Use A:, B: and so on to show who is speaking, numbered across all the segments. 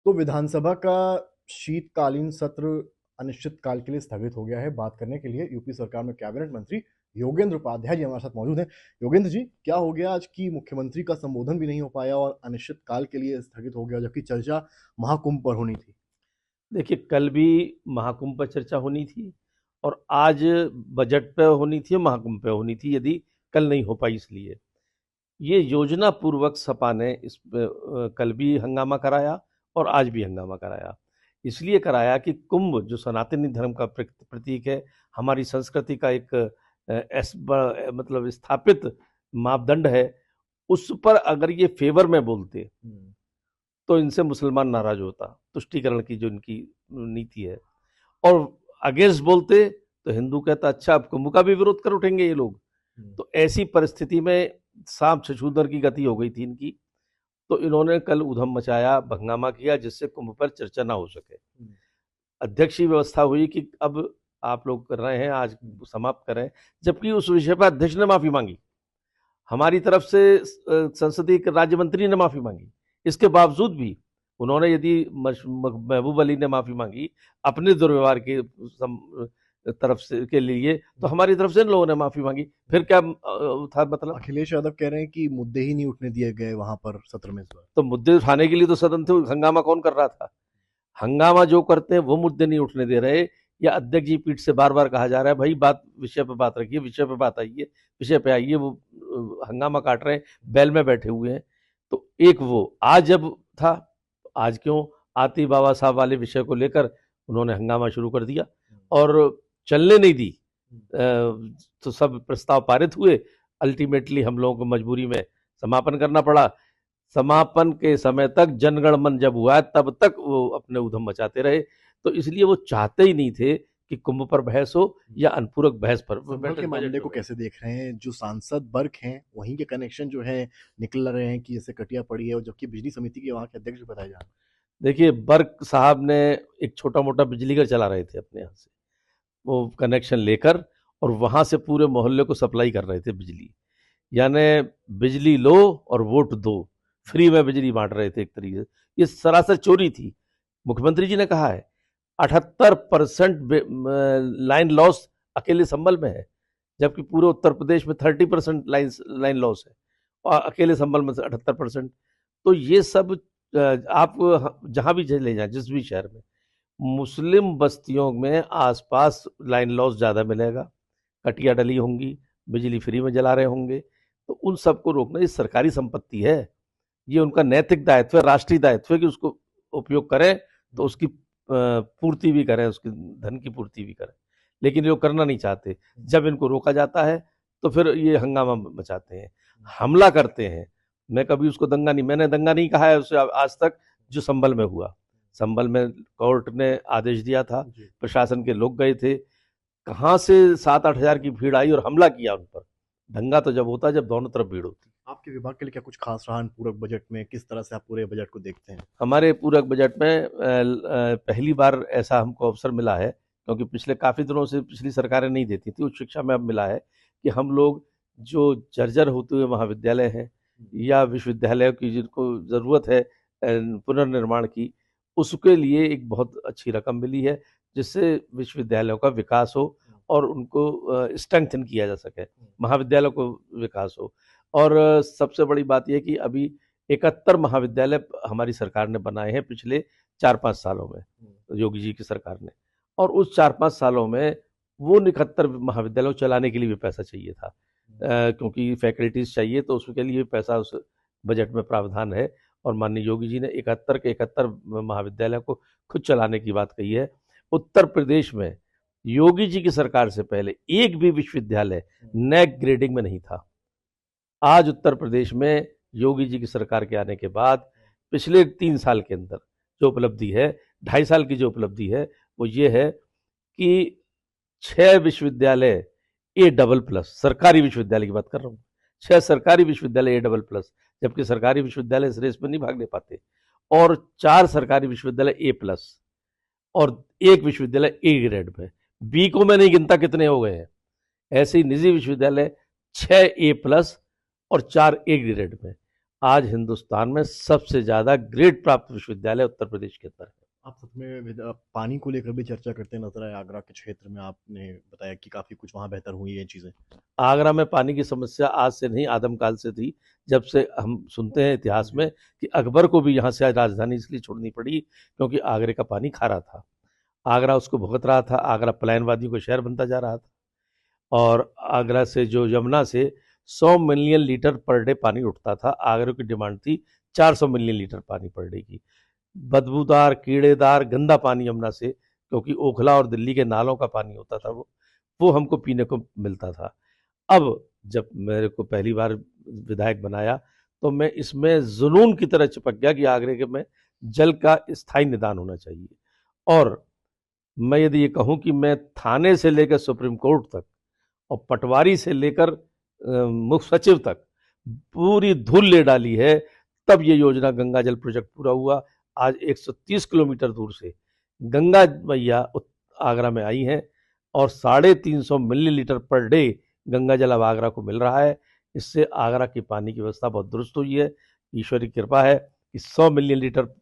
A: तो विधानसभा का शीतकालीन सत्र अनिश्चितकाल के लिए स्थगित हो गया है। बात करने के लिए यूपी सरकार में कैबिनेट मंत्री योगेंद्र उपाध्याय जी हमारे साथ मौजूद हैं। योगेंद्र जी, क्या हो गया आज कि मुख्यमंत्री का संबोधन भी नहीं हो पाया और अनिश्चितकाल के लिए स्थगित हो गया, जबकि चर्चा महाकुंभ पर होनी थी?
B: देखिए, कल भी महाकुंभ पर चर्चा होनी थी और आज बजट पे होनी थी, महाकुंभ पे होनी थी, यदि कल नहीं हो पाई। इसलिए ये योजना पूर्वक सपा ने इस पे कल भी हंगामा कराया और आज भी हंगामा कराया। इसलिए कराया कि कुंभ जो सनातनी धर्म का प्रतीक है, हमारी संस्कृति का एक मतलब स्थापित मापदंड है, उस पर अगर ये फेवर में बोलते तो इनसे मुसलमान नाराज होता। तुष्टीकरण की जो इनकी नीति है, और अगेंस्ट बोलते तो हिंदू कहता अच्छा अब कुंभ का भी विरोध कर उठेंगे ये लोग। तो ऐसी परिस्थिति में सांप छछूंदर की गति हो गई थी इनकी। तो इन्होंने कल उधम मचाया, हंगामा किया, जिससे कुंभ पर चर्चा ना हो सके। अध्यक्ष की व्यवस्था हुई कि अब आप लोग कर रहे हैं, आज समाप्त करें, जबकि उस विषय पर अध्यक्ष ने माफी मांगी, हमारी तरफ से संसदीय राज्य मंत्री ने माफी मांगी। इसके बावजूद भी उन्होंने, यदि महबूब अली ने माफी मांगी अपने दुर्व्यवहार के तरफ से के लिए, तो हमारी तरफ से इन लोगों ने माफी मांगी। फिर क्या था मतलब?
A: अखिलेश यादव कह रहे हैं कि मुद्दे ही नहीं उठने दिए गए वहां पर सत्र में इस बार।
B: तो मुद्दे उठाने के लिए तो सदन थे, हंगामा कौन कर रहा था? हंगामा जो करते हैं वो मुद्दे नहीं उठने दे रहे, या अध्यक्ष जी पीठ से बार बार कहा जा रहा है भाई बात विषय पे बात रखिए, विषय पे बात आइए, विषय पे आइए। वो हंगामा काट रहे हैं, बैल में बैठे हुए हैं। तो एक वो आज जब था, आज क्यों आती बाबा साहब वाले विषय को लेकर उन्होंने हंगामा शुरू कर दिया और चलने नहीं दी। तो सब प्रस्ताव पारित हुए। अल्टीमेटली हम लोगों को मजबूरी में समापन करना पड़ा। समापन के समय तक जनगण मन जब हुआ तब तक वो अपने उधम मचाते रहे। तो इसलिए वो चाहते ही नहीं थे कि कुंभ पर बहस हो या अनुपूरक बहस पर।
A: संभल के मामले को कैसे देख रहे हैं? जो सांसद वर्ग हैं वहीं के कनेक्शन जो है निकल रहे हैं कि जैसे कटिया पड़ी है, और जबकि बिजली समिति के वहाँ के अध्यक्ष भी बताए जा रहे हैं।
B: देखिए, बर्क साहब ने एक छोटा मोटा बिजली घर चला रहे थे अपने यहाँ से, वो कनेक्शन लेकर, और वहां से पूरे मोहल्ले को सप्लाई कर रहे थे बिजली। यानी बिजली लो और वोट दो, फ्री में बिजली बांट रहे थे एक तरीके से। ये सरासर चोरी थी। मुख्यमंत्री जी ने कहा है 78% लाइन लॉस अकेले संभल में है, जबकि पूरे उत्तर प्रदेश में 30% लाइन लॉस है, और अकेले संभल में 78%। तो ये सब आप जहां भी ले जाएं, जिस भी शहर में, मुस्लिम बस्तियों में आसपास लाइन लॉस ज़्यादा मिलेगा, कटिया डली होंगी, बिजली फ्री में जला रहे होंगे। तो उन सबको रोकना, ये सरकारी संपत्ति है, ये उनका नैतिक दायित्व है, राष्ट्रीय दायित्व है कि उसको उपयोग करें तो उसकी पूर्ति भी करें, उसकी धन की पूर्ति भी करें। लेकिन ये करना नहीं चाहते। जब इनको रोका जाता है तो फिर ये हंगामा मचाते हैं, हमला करते हैं। मैं कभी उसको मैंने दंगा नहीं कहा है उसे आज तक, जो संभल में हुआ। संभल में कोर्ट ने आदेश दिया था, प्रशासन के लोग गए थे, कहाँ से 7-8 हजार की भीड़ आई और हमला किया उन पर। दंगा तो जब होता है जब दोनों तरफ भीड़ होती।
A: आपके विभाग के लिए क्या कुछ खास रहा पूरक बजट में? किस तरह से आप पूरे बजट को देखते हैं?
B: हमारे पूरक बजट में पहली बार ऐसा हमको अवसर मिला है, क्योंकि पिछले काफ़ी दिनों से पिछली सरकारें नहीं देती थी, उच्च शिक्षा में अब मिला है कि हम लोग जो जर्जर होते हुए महाविद्यालय हैं या विश्वविद्यालयों की जिनको ज़रूरत है पुनर्निर्माण की, उसके लिए एक बहुत अच्छी रकम मिली है, जिससे विश्वविद्यालयों का विकास हो और उनको स्ट्रेंथन किया जा सके, महाविद्यालयों को विकास हो। और सबसे बड़ी बात यह कि अभी 71 महाविद्यालय हमारी सरकार ने बनाए हैं पिछले 4-5 सालों में, योगी जी की सरकार ने। और उस 4-5 सालों में वो 71 महाविद्यालयों को चलाने के लिए भी पैसा चाहिए था, क्योंकि फैकल्टीज चाहिए, तो उसके लिए पैसा उस बजट में प्रावधान है। और माननीय योगी जी ने 71 के 71 महाविद्यालय को खुद चलाने की बात कही है। उत्तर प्रदेश में योगी जी की सरकार से पहले एक भी विश्वविद्यालय नैक ग्रेडिंग में नहीं था। आज उत्तर प्रदेश में योगी जी की सरकार के आने के बाद पिछले 3 साल के अंदर जो उपलब्धि है, 2.5 साल की जो उपलब्धि है, वो ये है कि 6 विश्वविद्यालय A++, सरकारी विश्वविद्यालय की बात कर रहा हूँ, 6 सरकारी विश्वविद्यालय A++, जबकि सरकारी विश्वविद्यालय इस रेस में नहीं भागने पाते, और 4 सरकारी विश्वविद्यालय A+, और 1 विश्वविद्यालय A ग्रेड में। बी को मैं नहीं गिनता कितने हो गए हैं। ऐसे ही निजी विश्वविद्यालय 6 A+ और 4 A ग्रेड में। आज हिंदुस्तान में सबसे ज्यादा ग्रेड प्राप्त विश्वविद्यालय उत्तर प्रदेश के अंदर है।
A: आप सच में पानी को लेकर भी चर्चा करते नजर आए आगरा के क्षेत्र में। आपने बताया कि काफी कुछ वहां बेहतर हुई है चीजें।
B: आगरा में पानी की समस्या आज से नहीं, आदमकाल से थी। जब से हम सुनते हैं इतिहास में कि अकबर को भी यहाँ से राजधानी इसलिए छोड़नी पड़ी क्योंकि आगरे का पानी खारा था। आगरा उसको भुगत रहा था। आगरा पलायन वादियों का शहर बनता जा रहा था और आगरा से जो यमुना से 100 मिलियन लीटर पर डे पानी उठता था। आगरा की डिमांड थी 400 मिलियन लीटर पानी पर डे की। बदबूदार, कीड़ेदार, गंदा पानी यमुना से, क्योंकि ओखला और दिल्ली के नालों का पानी होता था वो हमको पीने को मिलता था। अब जब मेरे को पहली बार विधायक बनाया तो मैं इसमें जुनून की तरह चिपक गया कि आगरे के में जल का स्थायी निदान होना चाहिए। और मैं यदि ये कहूं कि मैं थाने से लेकर सुप्रीम कोर्ट तक और पटवारी से लेकर मुख्य सचिव तक पूरी धूल ले डाली है, तब ये योजना गंगा जल प्रोजेक्ट पूरा हुआ। आज 130 किलोमीटर दूर से गंगा मैया आगरा में आई हैं और 350 मिलीलीटर पर डे गंगा जल अब आगरा को मिल रहा है। इससे आगरा की पानी की व्यवस्था बहुत दुरुस्त हुई है। ईश्वर की कृपा है कि 100 मिलियन लीटर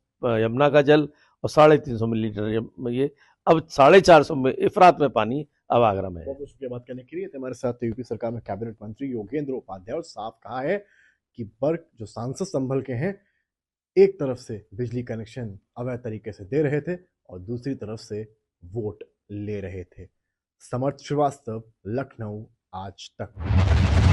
B: यमुना का जल और 350 मिलीलीटर ये अब 450 में इफरात में पानी अब आगरा में है।
A: बहुत शुक्रिया बात करने के लिए। हमारे साथ यूपी सरकार में कैबिनेट मंत्री योगेंद्र उपाध्याय, और साफ कहा है कि वर्ग जो सांसद संभल के हैं, एक तरफ से बिजली कनेक्शन अवैध तरीके से दे रहे थे और दूसरी तरफ से वोट ले रहे थे। समर्थ श्रीवास्तव, लखनऊ, आज तक।